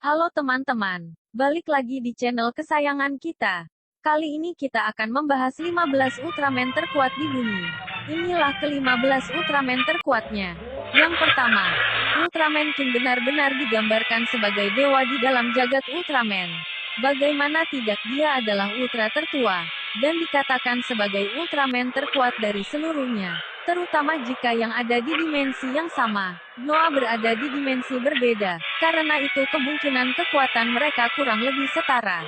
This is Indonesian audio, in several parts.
Halo teman-teman, balik lagi di channel kesayangan kita. Kali ini kita akan membahas 15 Ultraman terkuat di bumi. Inilah ke-15 Ultraman terkuatnya. Yang pertama, Ultraman King benar-benar digambarkan sebagai dewa di dalam jagat Ultraman. Bagaimana tidak, dia adalah ultra tertua, dan dikatakan sebagai Ultraman terkuat dari seluruhnya. Terutama jika yang ada di dimensi yang sama. Noah berada di dimensi berbeda, karena itu kemungkinan kekuatan mereka kurang lebih setara.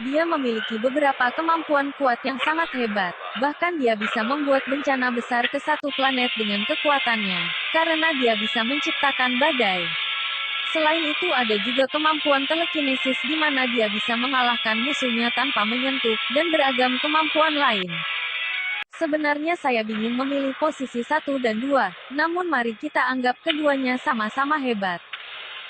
Dia memiliki beberapa kemampuan kuat yang sangat hebat, bahkan dia bisa membuat bencana besar ke satu planet dengan kekuatannya, karena dia bisa menciptakan badai. Selain itu ada juga kemampuan telekinesis di mana dia bisa mengalahkan musuhnya tanpa menyentuh, dan beragam kemampuan lain. Sebenarnya saya bingung memilih posisi 1 dan 2, namun mari kita anggap keduanya sama-sama hebat.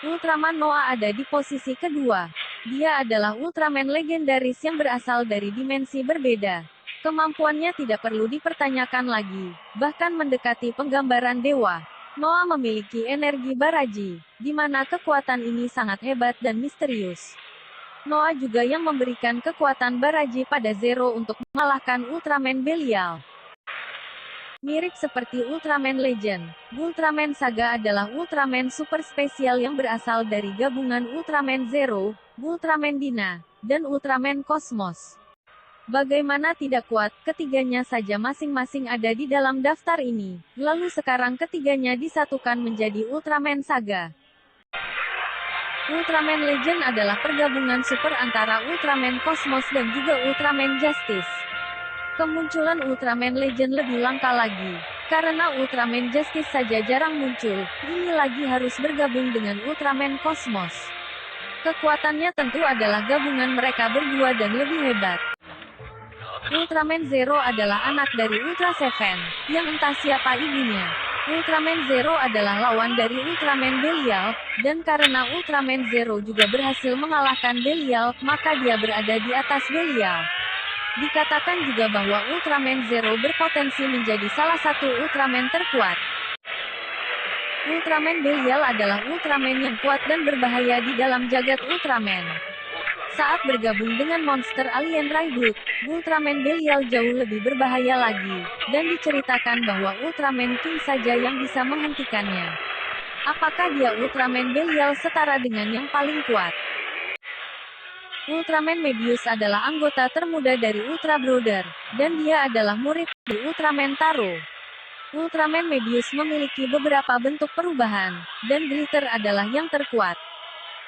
Ultraman Noah ada di posisi kedua. Dia adalah Ultraman legendaris yang berasal dari dimensi berbeda. Kemampuannya tidak perlu dipertanyakan lagi, bahkan mendekati penggambaran dewa. Noah memiliki energi Baraji, di mana kekuatan ini sangat hebat dan misterius. Noah juga yang memberikan kekuatan Baraji pada Zero untuk mengalahkan Ultraman Belial. Mirip seperti Ultraman Legend, Ultraman Saga adalah Ultraman super spesial yang berasal dari gabungan Ultraman Zero, Ultraman Dina, dan Ultraman Cosmos. Bagaimana tidak kuat, ketiganya saja masing-masing ada di dalam daftar ini. Lalu sekarang ketiganya disatukan menjadi Ultraman Saga. Ultraman Legend adalah pergabungan super antara Ultraman Cosmos dan juga Ultraman Justice. Kemunculan Ultraman Legend lebih langka lagi, karena Ultraman Justice saja jarang muncul, ini lagi harus bergabung dengan Ultraman Cosmos. Kekuatannya tentu adalah gabungan mereka berdua dan lebih hebat. Ultraman Zero adalah anak dari Ultra Seven, yang entah siapa ibunya. Ultraman Zero adalah lawan dari Ultraman Belial, dan karena Ultraman Zero juga berhasil mengalahkan Belial, maka dia berada di atas Belial. Dikatakan juga bahwa Ultraman Zero berpotensi menjadi salah satu Ultraman terkuat. Ultraman Belial adalah Ultraman yang kuat dan berbahaya di dalam jagat Ultraman. Saat bergabung dengan monster alien Raibut, Ultraman Belial jauh lebih berbahaya lagi, dan diceritakan bahwa Ultraman King saja yang bisa menghentikannya. Apakah dia Ultraman Belial setara dengan yang paling kuat? Ultraman Mebius adalah anggota termuda dari Ultra Brother, dan dia adalah murid dari Ultraman Taro. Ultraman Mebius memiliki beberapa bentuk perubahan, dan Glitter adalah yang terkuat.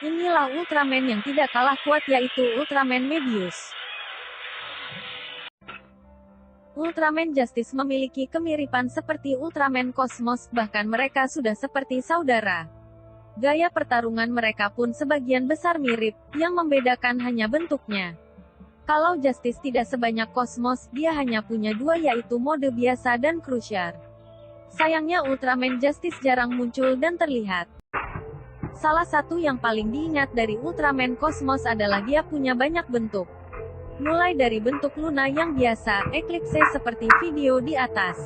Inilah Ultraman yang tidak kalah kuat, yaitu Ultraman Mebius. Ultraman Justice memiliki kemiripan seperti Ultraman Cosmos, bahkan mereka sudah seperti saudara. Gaya pertarungan mereka pun sebagian besar mirip, yang membedakan hanya bentuknya. Kalau Justice tidak sebanyak Cosmos, dia hanya punya dua, yaitu mode biasa dan Crusher. Sayangnya Ultraman Justice jarang muncul dan terlihat. Salah satu yang paling diingat dari Ultraman Cosmos adalah dia punya banyak bentuk. Mulai dari bentuk Luna yang biasa, Eclipse seperti video di atas.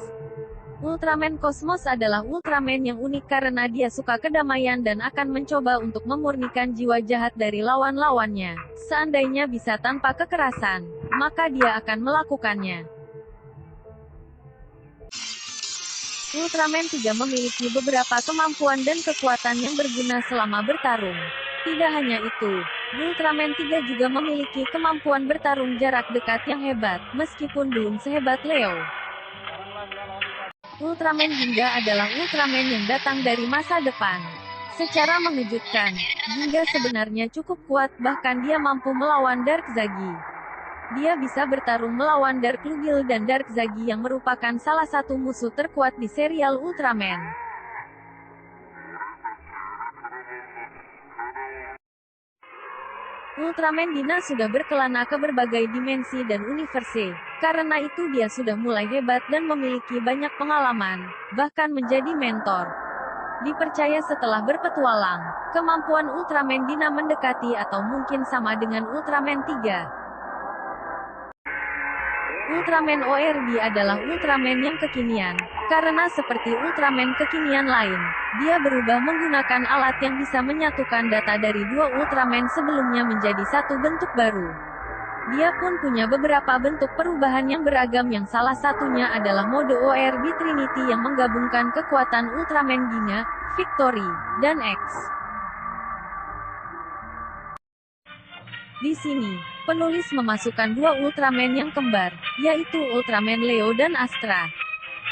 Ultraman Cosmos adalah Ultraman yang unik karena dia suka kedamaian dan akan mencoba untuk memurnikan jiwa jahat dari lawan-lawannya. Seandainya bisa tanpa kekerasan, maka dia akan melakukannya. Ultraman 3 memiliki beberapa kemampuan dan kekuatan yang berguna selama bertarung. Tidak hanya itu, Ultraman 3 juga memiliki kemampuan bertarung jarak dekat yang hebat, meskipun belum sehebat Leo. Ultraman Ginga adalah Ultraman yang datang dari masa depan. Secara mengejutkan, Ginga sebenarnya cukup kuat, bahkan dia mampu melawan Dark Zagi. Dia bisa bertarung melawan Dark Lugil dan Dark Zagi yang merupakan salah satu musuh terkuat di serial Ultraman. Ultraman Dina sudah berkelana ke berbagai dimensi dan universe. Karena itu dia sudah mulai hebat dan memiliki banyak pengalaman, bahkan menjadi mentor. Dipercaya setelah berpetualang, kemampuan Ultraman Dina mendekati atau mungkin sama dengan Ultraman 3. Ultraman ORB adalah Ultraman yang kekinian. Karena seperti Ultraman kekinian lain, dia berubah menggunakan alat yang bisa menyatukan data dari dua Ultraman sebelumnya menjadi satu bentuk baru. Dia pun punya beberapa bentuk perubahan yang beragam yang salah satunya adalah mode ORB Trinity yang menggabungkan kekuatan Ultraman Ginga, Victory, dan X. Di sini, penulis memasukkan dua Ultraman yang kembar, yaitu Ultraman Leo dan Astra.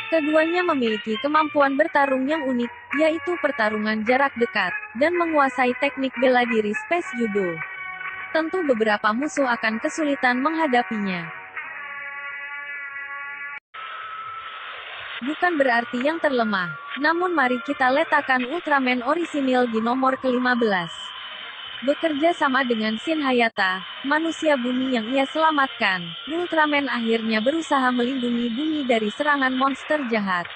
Keduanya memiliki kemampuan bertarung yang unik, yaitu pertarungan jarak dekat, dan menguasai teknik bela diri Space Judo. Tentu beberapa musuh akan kesulitan menghadapinya. Bukan berarti yang terlemah, namun mari kita letakkan Ultraman orisinil di nomor ke-15. Bekerja sama dengan Shin Hayata, manusia bumi yang ia selamatkan, Ultraman akhirnya berusaha melindungi bumi dari serangan monster jahat.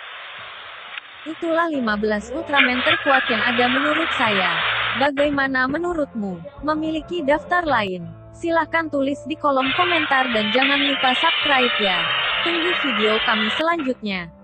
Itulah 15 Ultraman terkuat yang ada menurut saya. Bagaimana menurutmu? Memiliki daftar lain? Silahkan tulis di kolom komentar dan jangan lupa subscribe ya. Tunggu video kami selanjutnya.